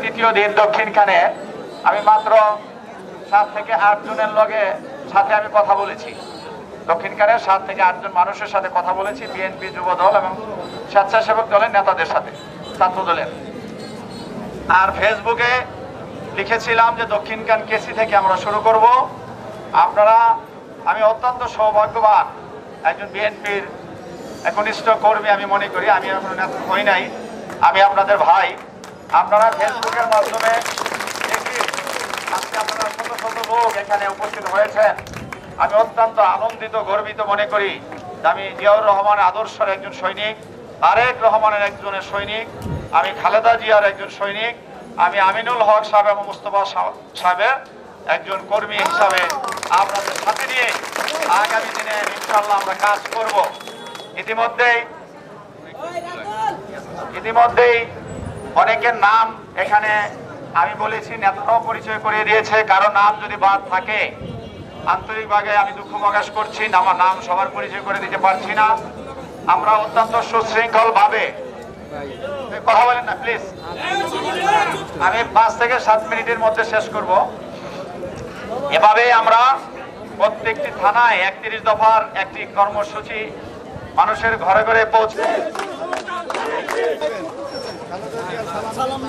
তৃতীয় দিন দক্ষিণখানে আমি মাত্র 7 থেকে 8 জনের সাথে আমি কথা বলেছি। দক্ষিণখানে 7 থেকে 8 জন মানুষের সাথে কথা বলেছি, বিএনপি, যুব দল এবং স্বেচ্ছাসেবক দলের নেতাদের সাথে, ছাত্র দলের। আর ফেসবুকে লিখেছিলাম যে দক্ষিণখান কেসি থেকে আমরা শুরু করব। আমি অত্যন্ত সৌভাগ্যবান, একজন বিএনপির একনিষ্ঠ কর্মী আমি মনে করি। আমি এখনো নেতা হই নাই, আমি আপনাদের ভাই। আপনারা ফেসবুকের মাধ্যমে আজকে আপনারা শত শত লোক এখানে উপস্থিত হয়েছেন। আমি অত্যন্ত আনন্দিত, গর্বিত মনে করি। আমি জিয়াউর রহমানের আদর্শের একজন সৈনিক, তারেক রহমানের একজনের সৈনিক, আমি খালেদা জিয়ার একজন সৈনিক, আমি আমিনুল হক সাহেব এবং মুস্তফা সাহেবের একজন কর্মী হিসাবে আপনাদের সাথে নিয়ে আগামী দিনে ইনশাআল্লাহ আমরা কাজ করব। ইতিমধ্যেই অনেকের নাম এখানে আমি বলেছি, নেতারাও পরিচয় করিয়ে দিয়েছে। কারো নাম যদি বাদ থাকে আন্তরিকভাবে আমি দুঃখ প্রকাশ করছি, আমার নাম সবার পরিচয় করে দিতে পারছি না। আমরা অত্যন্ত সুশৃঙ্খল ভাবে কথা বলেন না প্লিজ। আমি 5 থেকে 7 মিনিটের মধ্যে শেষ করব। এভাবেই আমরা প্রত্যেকটি থানায় 31 দফার একটি কর্মসূচি মানুষের ঘরে ঘরে পৌঁছে সালাম